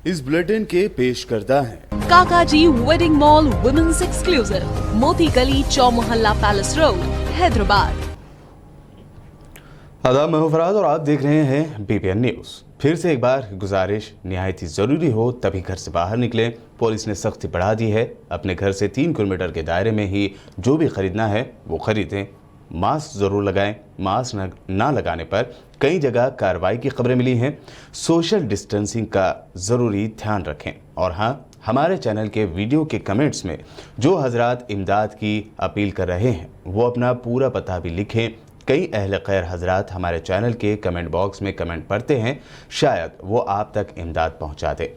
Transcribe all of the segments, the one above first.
इस बुलेटिन के पेश करता है काकाजी वेडिंग मॉल वुमेन्स एक्सक्लूसिव, मोती गली, चौमोहल्ला पैलेस रोड, हैदराबाद। आदाब, मैं हूं फराज और आप देख रहे हैं बीपीएन न्यूज। फिर से एक बार गुजारिश, निहायत ही जरूरी हो तभी घर से बाहर निकलें। पुलिस ने सख्ती बढ़ा दी है। अपने घर से 3 किलोमीटर के दायरे में ही जो भी खरीदना है वो खरीदें। मास्क जरूर लगाएं। मास्क ना लगाने पर कई जगह कार्रवाई की खबरें मिली हैं। सोशल डिस्टेंसिंग का ज़रूरी ध्यान रखें। और हाँ, हमारे चैनल के वीडियो के कमेंट्स में जो हजरात इमदाद की अपील कर रहे हैं वो अपना पूरा पता भी लिखें। कई अहले खैर हजरात हमारे चैनल के कमेंट बॉक्स में कमेंट पढ़ते हैं, शायद वो आप तक इमदाद पहुंचा दे।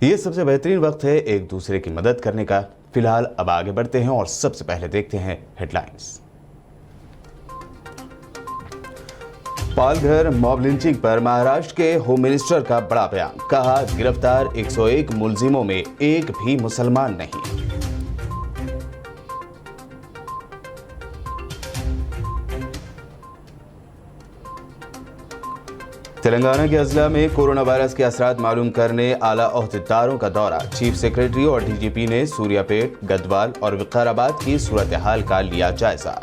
ये सबसे बेहतरीन वक्त है एक दूसरे की मदद करने का। फिलहाल अब आगे बढ़ते हैं और सबसे पहले देखते हैं हेडलाइंस। पालघर मॉब लिंचिंग पर महाराष्ट्र के होम मिनिस्टर का बड़ा बयान। कहा, गिरफ्तार 101 मुलजिमों में एक भी मुसलमान नहीं। तेलंगाना के अजला में कोरोना वायरस के असरात मालूम करने आला ओहदेदारों का दौरा। चीफ सेक्रेटरी और डीजीपी ने सूर्यापेट, गदवाल और विकाराबाद की सूरत हाल का लिया जायजा।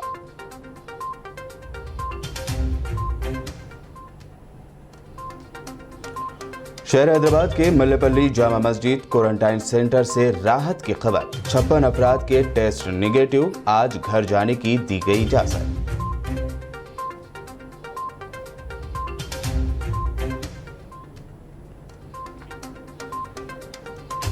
शहर हैदराबाद के मल्लेपल्ली जामा मस्जिद क्वारंटाइन सेंटर से राहत की खबर। 56 अफराद के टेस्ट निगेटिव, आज घर जाने की दी गई इजाजत।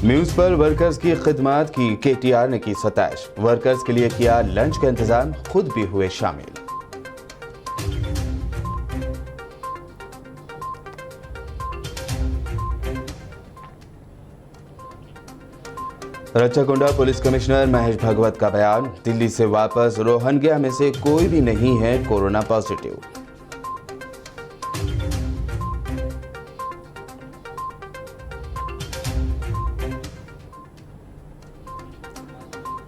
म्यूनिसिपल वर्कर्स की खिदमत की केटीआर ने की सताइश। वर्कर्स के लिए किया लंच का इंतजाम, खुद भी हुए शामिल। रच्चाकुंडा पुलिस कमिश्नर महेश भगवत का बयान। दिल्ली से वापस रोहंग्या में से कोई भी नहीं है कोरोना पॉजिटिव।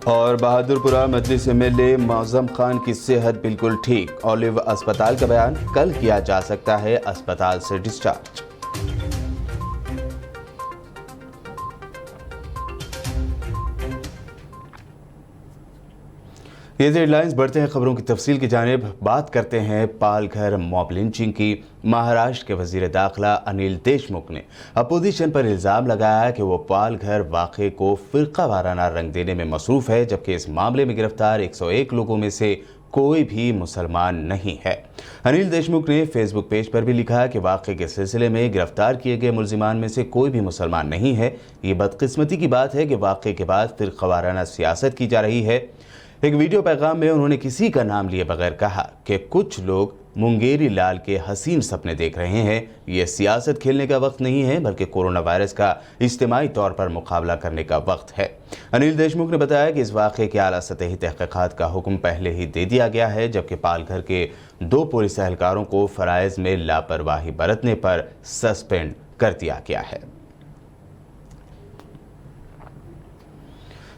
और बहादुरपुरा मजलिस एमएलए मौजम खान की सेहत बिल्कुल ठीक। ओलिव अस्पताल का बयान। कल किया जा सकता है अस्पताल से डिस्चार्ज। ये हेडलाइंस, बढ़ते हैं खबरों की तफसील की जानिब। बात करते हैं पालघर मॉब लिंचिंग की। महाराष्ट्र के वजीर दाखिला अनिल देशमुख ने अपोजिशन पर इल्ज़ाम लगाया कि वो पालघर वाक़े को फ़िरका वाराना रंग देने में मसरूफ़ है, जबकि इस मामले में गिरफ्तार 101 लोगों में से कोई भी मुसलमान नहीं है। अनिल देशमुख ने फेसबुक पेज पर भी लिखा कि वाक़े के सिलसिले में गिरफ्तार किए गए मुलजिमान में से कोई भी मुसलमान नहीं है। ये बदकिस्मती की बात है कि वाक़े के बाद फ़िरका वाराना सियासत की जा रही है। एक वीडियो पैगाम में उन्होंने किसी का नाम लिए बगैर कहा कि कुछ लोग मुंगेरी लाल के हसीन सपने देख रहे हैं। ये सियासत खेलने का वक्त नहीं है, बल्कि कोरोना वायरस का इज्तिमाई तौर पर मुकाबला करने का वक्त है। अनिल देशमुख ने बताया कि इस वाक़े के आला सतही तहक़ीक़ात का हुक्म पहले ही दे दिया गया है, जबकि पालघर के 2 पुलिस एहलकारों को फ़राइज़ में लापरवाही बरतने पर सस्पेंड कर दिया गया है।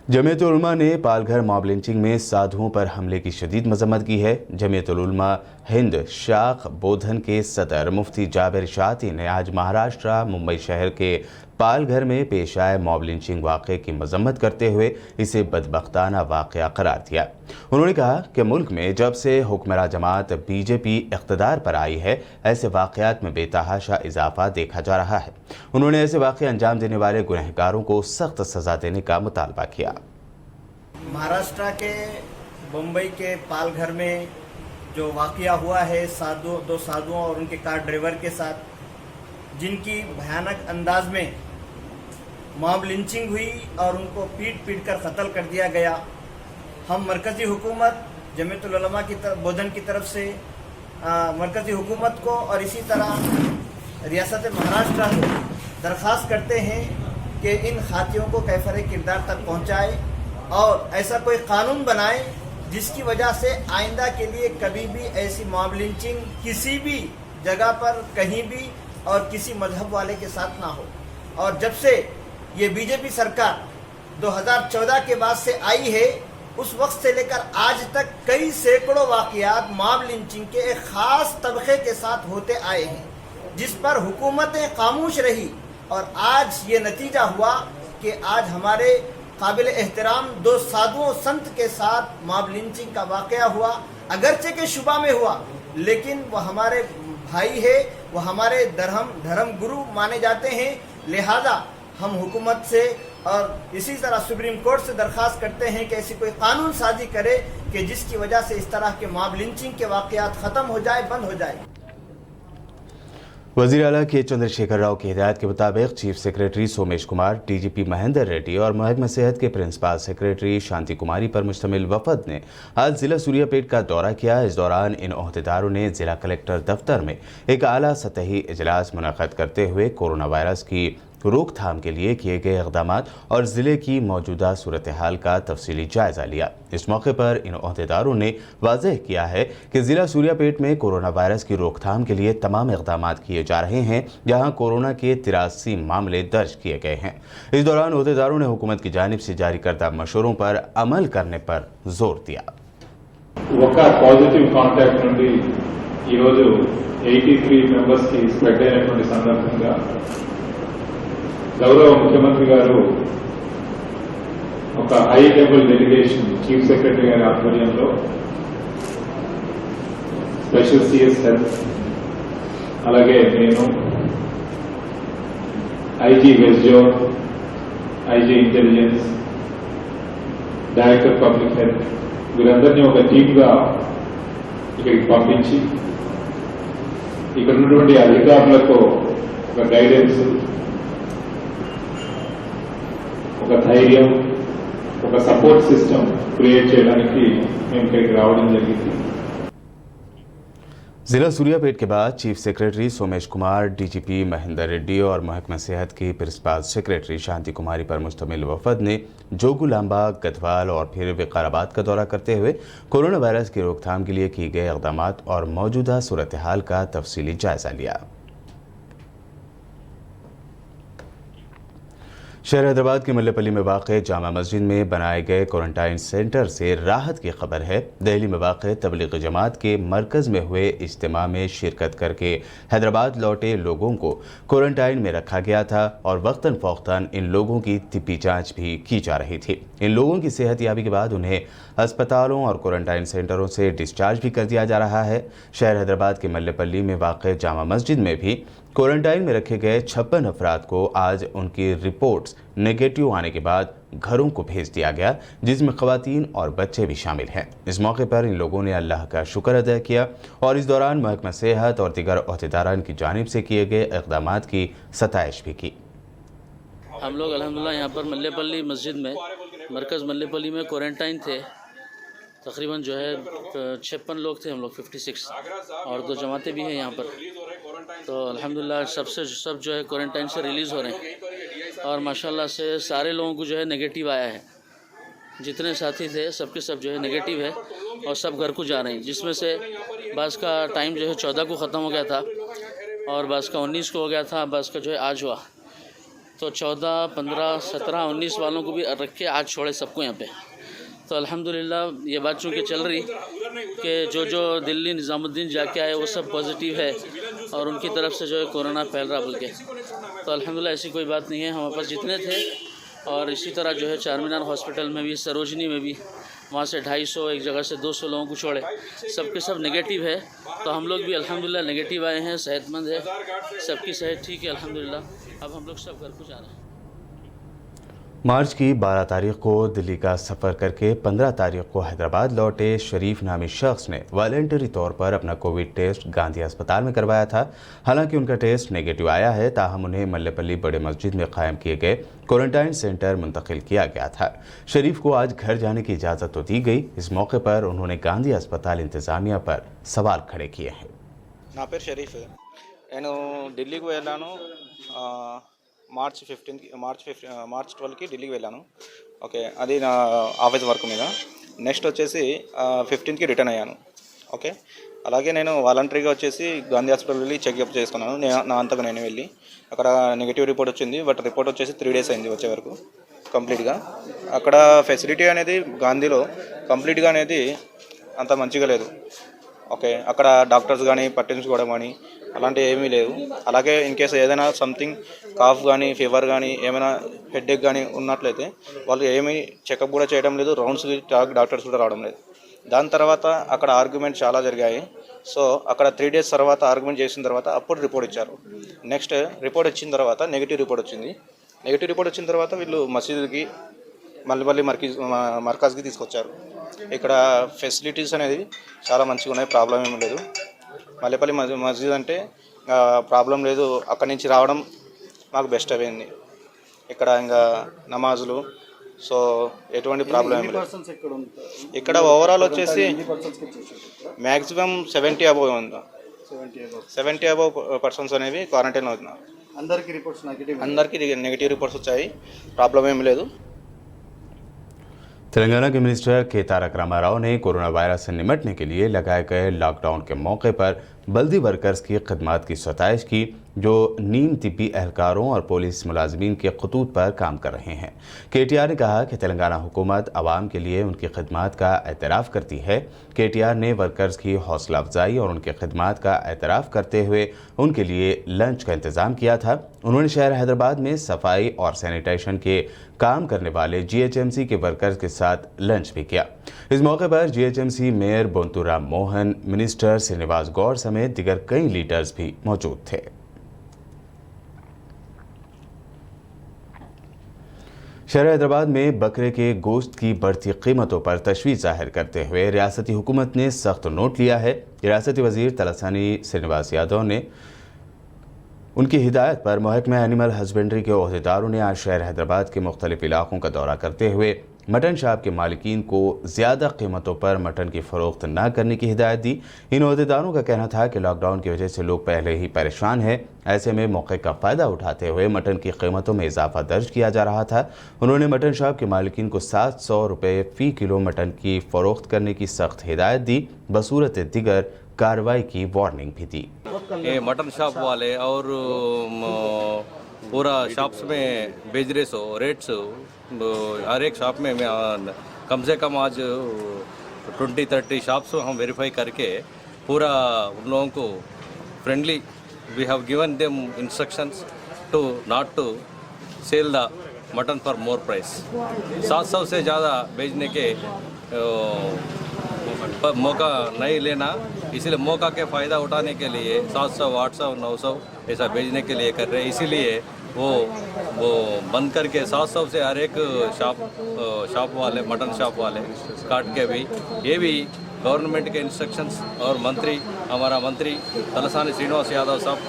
जमीयत उलमा ने पालघर मॉब लिंचिंग में साधुओं पर हमले की शदीद मजम्मत की है। जमीयत उलमा हिंद शाख बोधन के सदर मुफ्ती जाबिर शाती ने आज महाराष्ट्र मुंबई शहर के पालघर में पेश आए मॉब लिंचिंग वाक़े की मजम्मत करते हुए इसे बदबख्ताना वाक़या करार दिया। उन्होंने कहा कि मुल्क में जब से हुक्मरां जमात बीजेपी इक़्तिदार पर आई है, ऐसे वाक़यात में बेतहाशा इजाफा देखा जा रहा है। उन्होंने ऐसे वाक़े अंजाम देने वाले गुनहगारों को सख्त सज़ा देने का मुतालबा किया। महाराष्ट्र के मुंबई के पालघर में जो वाक़या हुआ है 2 साधुओं और उनके कार ड्राइवर के साथ, जिनकी भयानक अंदाज में मॉब लिंचिंग हुई और उनको पीट कर कत्ल कर दिया गया। हम मरकज़ी हुकूमत जमीयत उलमा की बोधन की तरफ से मरकज़ी हुकूमत को और इसी तरह रियासत महाराष्ट्र को दरख्वास्त करते हैं कि इन खातियों को कैफरे किरदार तक पहुँचाए और ऐसा कोई कानून बनाए जिसकी वजह से आइंदा के लिए कभी भी ऐसी मॉब लिंचिंग किसी भी जगह पर कहीं भी और किसी मजहब वाले के साथ ना हो। और जब से ये बीजेपी सरकार 2014 के बाद से आई है, उस वक्त से लेकर आज तक कई सैकड़ों वाक़यात मॉब लिंचिंग के एक ख़ास तबके के साथ होते आए हैं, जिस पर हुकूमतें खामोश रही और आज ये नतीजा हुआ कि आज हमारे काबिल एहतराम 2 साधुओं संत के साथ मॉब लिंचिंग का वाकया हुआ। अगरचे के शुबा में हुआ, लेकिन वह हमारे भाई है, वह हमारे धर्म गुरु माने जाते हैं। लिहाजा हम हुकूमत से और इसी तरह सुप्रीम कोर्ट से दरख्वास्त करते हैं कि ऐसी कोई कानून साजी करे कि जिसकी वजह से इस तरह के मॉब लिंचिंग के वाकयात ख़त्म हो जाए, बंद हो जाए। वज़ीर आला के चंद्रशेखर राव की हिदायत के मुताबिक chief secretary Somesh Kumar, DGP Mahendra Reddy और महकमा सेहत के प्रिंसिपल सेक्रेटरी शांति कुमारी पर मुश्तमिल वफद ने आज जिला सूर्यापेट का दौरा किया। इस दौरान इन ओहदेदारों ने जिला कलेक्टर दफ्तर में एक आला सतही इजलास मुनक़्क़द करते हुए कोरोना वायरस की रोकथाम के लिए किए गए इक़दाम और ज़िले की मौजूदा सूरत हाल का तफसीली जायज़ा लिया। इस मौके पर इन ओहदेदारों ने वाज़ेह किया है कि ज़िला सूर्यापेट में कोरोना वायरस की रोकथाम के लिए तमाम इक़दाम किए जा रहे हैं, जहां कोरोना के 83 मामले दर्ज किए गए हैं। इस दौरान ओहदेदारों ने हुकूमत की जानिब से जारी करदा मशवरों पर अमल करने पर जोर दिया। పాజిటివ్ కాంటాక్ట్ నుండి ఈరోజు 83 మెంబర్స్కి స్ప్రెడ్ అయినటువంటి సందర్భంగా గౌరవ ముఖ్యమంత్రి గారు ఒక high level delegation chief secretary గారి ఆధ్వర్యంలో స్పెషల్ సిఎస్ హెల్త్, అలాగే నేను, IG west zone, IG intelligence, director public health వీరందరినీ ఒక టీమ్గా ఇక్కడికి పంపించి ఇక్కడ ఉన్నటువంటి అధికారులకు ఒక గైడెన్స్, ఒక ధైర్యం, ఒక సపోర్ట్ సిస్టమ్ క్రియేట్ చేయడానికి మేము ఇక్కడికి రావడం జరిగింది। जिला सूर्यापेट के बाद chief secretary Somesh Kumar, DGP Mahendra Reddy और महकमा सेहत की प्रिंसिपल सेक्रेटरी शांति कुमारी पर मुश्तमिल वफद ने जोगुलांबा, गढ़वाल और फिर विकाराबाद का दौरा करते हुए कोरोना वायरस की रोकथाम के लिए किए गए इक़दाम और मौजूदा सूरत हाल का तफसीली जायजा लिया। शहर हैदराबाद के मल्लेपल्ली में वाक़ जामा मस्जिद में बनाए गए क्वारंटाइन सेंटर से राहत की खबर है। दिल्ली में वाक़ तबलीग जमात के मरकज़ में हुए इज्तिमा में शिरकत करके हैदराबाद लौटे लोगों को क्वारंटाइन में रखा गया था और वक्तन फ़ौक़तन इन लोगों की तिब्बी जाँच भी की जा रही थी। इन लोगों की सेहत याबी के बाद उन्हें अस्पतालों और क्वारंटाइन सेंटरों से डिस्चार्ज भी कर दिया जा रहा है। शहर हैदराबाद के मल्लेपल्ली में वाक़ जामा मस्जिद में भी क्वारंटाइन में रखे गए 56 अफराद को आज उनकी रिपोर्ट्स नेगेटिव आने के बाद घरों को भेज दिया गया, जिसमें ख़वातीन और बच्चे भी शामिल हैं। इस मौके पर इन लोगों ने अल्लाह का शुक्र अदा किया और इस दौरान महकमा सेहत और दीगर ओहदेदारान की जानिब से किए गए इक़दामात की सताइश भी की। हम लोग अल्हम्दुलिल्लाह यहाँ पर मल्लेपल्ली मस्जिद में, मरकज़ मल्लेपल्ली में क्वारंटाइन थे। तकरीबन जो है 56 लोग थे हम लोग, 56, और 2 जमातें भी हैं यहाँ पर। तो अल्हम्दुलिल्लाह सब जो है क्वारंटाइन से रिलीज़ हो रहे हैं और माशाल्लाह से सारे लोगों को जो है नेगेटिव आया है। जितने साथी थे सबके सब जो है नेगेटिव है और सब घर को जा रहे हैं, जिसमें से बास का टाइम जो है 14 को ख़त्म हो गया था और बास का 19 को हो गया था, बास का जो है आज हुआ। तो 14, 15, 17, 19 वालों को भी रख के आज छोड़े सबको यहाँ पे। तो अल्हम्दुलिल्लाह ये बात चूँकि चल रही कि जो दिल्ली निज़ामुद्दीन जाके आए वो सब पॉजिटिव है और उनकी तरफ से जो है कोरोना फैल रहा बोल के। तो अल्हम्दुलिल्लाह ऐसी कोई बात नहीं है। हमारे पास जितने थे और इसी तरह जो है चारमीनार हॉस्पिटल में भी, सरोजनी में भी, वहाँ से 250, एक जगह से 200 लोगों को छोड़े, सबके सब नेगेटिव है। तो हम लोग भी अल्हम्दुलिल्लाह नेगेटिव आए हैं, सेहतमंद है, सबकी सेहत ठीक है अल्हम्दुलिल्लाह। अब हम लोग सब घर को जा रहे हैं। मार्च की 12 तारीख को दिल्ली का सफ़र करके 15 तारीख को हैदराबाद लौटे शरीफ नामी शख्स ने वॉलंटरी तौर पर अपना कोविड टेस्ट गांधी अस्पताल में करवाया था। हालांकि उनका टेस्ट नेगेटिव आया है, ताहम उन्हें मल्लेपल्ली बड़े मस्जिद में कायम किए गए क्वारंटाइन सेंटर मुंतकिल किया गया था। शरीफ को आज घर जाने की इजाज़त तो दी गई। इस मौके पर उन्होंने गांधी अस्पताल इंतज़ामिया पर सवाल खड़े किए हैं। నా పేరు షరీఫ్, నేను ఢిల్లీకి వెళ్ళాను మార్చ్ 12కి ఢిల్లీకి వెళ్ళాను. ఓకే, అది నా ఆఫీస్ వర్క్ మీద. నెక్స్ట్ వచ్చేసి 15కి రిటర్న్ అయ్యాను. ఓకే, అలాగే నేను వాలంటరీగా వచ్చేసి గాంధీ హాస్పిటల్ వెళ్ళి చెకప్ చేసుకున్నాను. నా అంతకు నేను వెళ్ళి అక్కడ నెగిటివ్ రిపోర్ట్ వచ్చింది. బట్ రిపోర్ట్ వచ్చేసి 3 days అయింది వచ్చే వరకు కంప్లీట్గా. అక్కడ ఫెసిలిటీ అనేది గాంధీలో కంప్లీట్గా అనేది అంత మంచిగా లేదు. ఓకే, అక్కడ డాక్టర్స్ కానీ పట్టించుకోవడం కానీ అలాంటి ఏమీ లేదు. అలాగే ఇన్ కేసు ఏదైనా సంథింగ్ కాఫ్ కానీ ఫీవర్ కానీ ఏమైనా హెడేక్ కానీ ఉన్నట్లయితే వాళ్ళు ఏమీ చెకప్ కూడా చేయడం లేదు, రౌండ్స్కి డాక్టర్స్ కూడా రావడం లేదు. దాని తర్వాత అక్కడ ఆర్గ్యుమెంట్ చాలా జరిగాయి. సో అక్కడ 3 days తర్వాత ఆర్గ్యుమెంట్ చేసిన తర్వాత అప్పుడు రిపోర్ట్ ఇచ్చారు. నెక్స్ట్ రిపోర్ట్ ఇచ్చిన తర్వాత నెగిటివ్ రిపోర్ట్ వచ్చింది. నెగిటివ్ రిపోర్ట్ వచ్చిన తర్వాత వీళ్ళు మసీదుకి మళ్ళీ మర్కజ్కి తీసుకొచ్చారు. ఇక్కడ ఫెసిలిటీస్ అనేది చాలా మంచిగా ఉన్నాయి, ప్రాబ్లం ఏమీ లేదు. మల్లెపల్లి మసీద్ అంటే ప్రాబ్లం లేదు, అక్కడి నుంచి రావడం మాకు బెస్ట్ అయింది. ఇక్కడ ఇంకా నమాజులు, సో ఎటువంటి ప్రాబ్లం ఏమి లేదు. ఇక్కడ ఓవరాల్ వచ్చేసి మ్యాక్సిమం 70 above ఉంది. 70 above పర్సన్స్ అనేవి క్వారంటైన్ అవుతున్నారు. అందరికీ నెగిటివ్ రిపోర్ట్స్ వచ్చాయి, ప్రాబ్లం ఏమి లేదు. तेलंगाना के मिनिस्टर के तारक रामाराव ने कोरोना वायरस से निपटने के लिए लगाए गए लॉकडाउन के मौके पर बल्दी वर्कर्स की खिदमत की सताइश की, जो नीम तिब्बी एहलकारों और पुलिस मुलाजमीन के खतूत पर काम कर रहे हैं। KTR ने कहा कि तेलंगाना हुकूमत आवाम के लिए उनकी खिदमत का एतराफ़ करती है। KTR ने वर्कर्स की हौसला अफजाई और उनकी खिदमत का एतराफ़ करते हुए उनके लिए लंच का इंतज़ाम किया था। उन्होंने शहर हैदराबाद में सफाई और सैनिटेशन के काम करने वाले GHMC के वर्कर्स के साथ लंच भी किया। इस मौके पर GHMC mayor Bonthuram Mohan, minister Srinivas Goud समेत दिगर कई लीडर्स भी मौजूद थे। शहर हैदराबाद में बकरे के गोश्त की बढ़ती कीमतों पर तशवीश जाहिर करते हुए रियासती हुकूमत ने सख्त नोट लिया है। रियासती वजीर तलसानी श्रीनिवास यादव ने उनकी हिदायत पर महकमा एनिमल हस्बेंड्री के ओहदेदारों ने आज शहर हैदराबाद के मुख्तलिफ इलाकों का दौरा करते हुए मटन शॉप के मालिकीन को ज़्यादा कीमतों पर मटन की फ़रोख्त न करने की हिदायत दी। इन ओहदेदारों का कहना था कि लॉकडाउन की वजह से लोग पहले ही परेशान हैं, ऐसे में मौके का फ़ायदा उठाते हुए मटन की कीमतों में इजाफा दर्ज किया जा रहा था। उन्होंने मटन शॉप के मालिकीन को 700 रुपये फ़ी किलो मटन की फ़रोख्त करने की सख्त हिदायत दी, बसूरत दिगर कार्रवाई की वार्निंग भी दी। ये मटन शॉप वाले और पूरा शॉप्स में बेच रहे सो रेट्स हर एक शॉप में कम से कम आज 20-30 शॉप्स हम वेरीफाई करके पूरा उन लोगों को friendly we have given them instructions to not to sell the mutton for more price. 700 से ज़्यादा बेचने के मौका नहीं लेना, इसीलिए मौका के फ़ायदा उठाने के लिए 700, 800, 900 ऐसा बेचने के लिए कर रहे हैं। इसीलिए वो बंद करके 700 से हर एक शॉप वाले मटन शॉप वाले काट के भी ये भी गवर्नमेंट के इंस्ट्रक्शंस और हमारा मंत्री तलसानी श्रीनिवास यादव साहब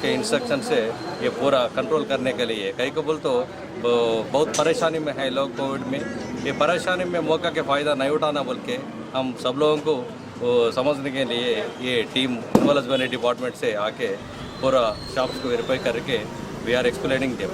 के इंस्ट्रक्शन से ये पूरा कंट्रोल करने के लिए कई को बोल तो बहुत परेशानी में है लोग कोविड में। ये परेशानी में मौका के फ़ायदा नहीं उठाना बोल के हम सब लोगों को समझने के लिए ये टीम एनिमल हस्बेंड्री डिपार्टमेंट से आके पूरा शॉप्स को वेरीफाई करके we are explaining them.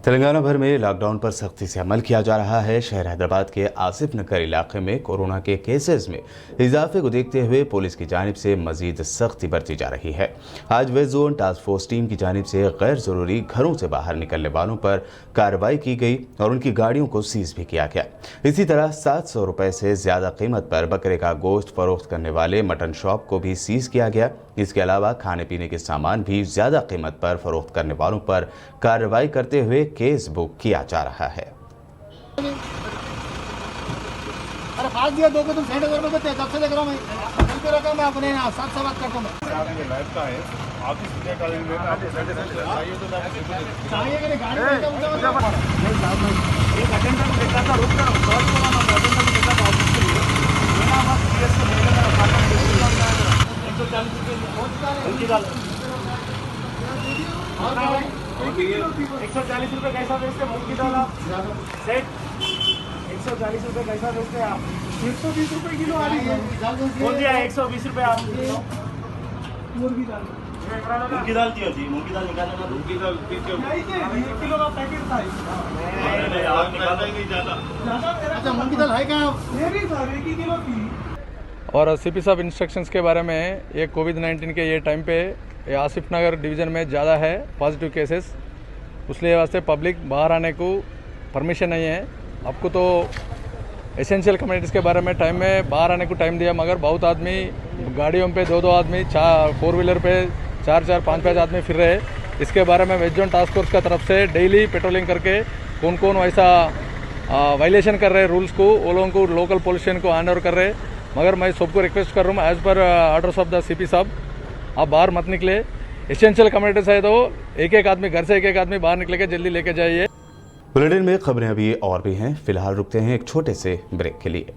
Telangana भर में लॉकडाउन पर सख्ती से अमल किया जा रहा है। शहर हैदराबाद के आसिफ नगर इलाके में कोरोना के केसेस में इजाफे को देखते हुए पुलिस की जानिब से मजीद सख्ती बरती जा रही है। आज west zone task force team की जानिब से गैर ज़रूरी घरों से बाहर निकलने वालों पर कार्रवाई की गई और उनकी गाड़ियों को सीज भी किया गया। इसी तरह 700 रुपये से ज़्यादा कीमत पर बकरे का गोश्त फरोख्त करने वाले मटन शॉप को भी सीज किया गया। इसके अलावा खाने पीने के सामान भी ज़्यादा कीमत पर फरोख्त करने वालों पर कार्रवाई करते हुए केस बुक किया जा रहा है। अरे फास दिया दो को तुम 60,000 रुपये देते, कब से देख रहा हूँ मैं, चलते रखा मैं अपने यहाँ 7 बात करता हूँ। चाहिए कि नहीं गाड़ी में एक अटेंडर को देखा था, रुक कर अटेंडर को देखा था ऑफिस के लिए 140 रुपये कैसा बेचते मूंग की दाल आप सेट 140 रुपये कैसा बेचते आप 120 रुपये किलो आ रही है बोल दिया 120 रुपये आप मूंग की दाल दी होती मूंग की दाल निकालना मूंग की दाल 1 किलो का पैकेट था आप निकाल देंगे ज़्यादा अच्छा मूंग की दाल है क्या मेरी सर 1 किलो की। और सीपी साहब इंस्ट्रक्शंस के बारे में ये कोविड-19 के ये टाइम पे ये आसिफ नगर डिवीज़न में ज़्यादा है पॉजिटिव केसेस, उसलिए वास्ते पब्लिक बाहर आने को परमिशन नहीं है। आपको तो एसेंशियल कम्युनिटीज़ के बारे में टाइम में बाहर आने को टाइम दिया, मगर बहुत आदमी गाड़ियों पे 2-2 आदमी, 4 व्हीलर पे 4-4 5-5 आदमी फिर रहे। इसके बारे में वेस्ट जोन टास्क फोर्स का तरफ से डेली पेट्रोलिंग करके कौन कौन वैसा वायलेशन कर रहे हैं रूल्स को, वो लोगों को लोकल पुलिस स्टेशन को हैंड ओवर कर रहे हैं। मगर मैं सबको रिक्वेस्ट कर रहा हूँ, as per orders of the CP साहब, आप बाहर मत निकले। एसेंशियल कम्युनिटीज है तो एक आदमी घर से एक आदमी बाहर निकले के जल्दी लेके जाइए। बुलेटिन में खबरें अभी और भी हैं, फिलहाल रुकते हैं एक छोटे से ब्रेक के लिए।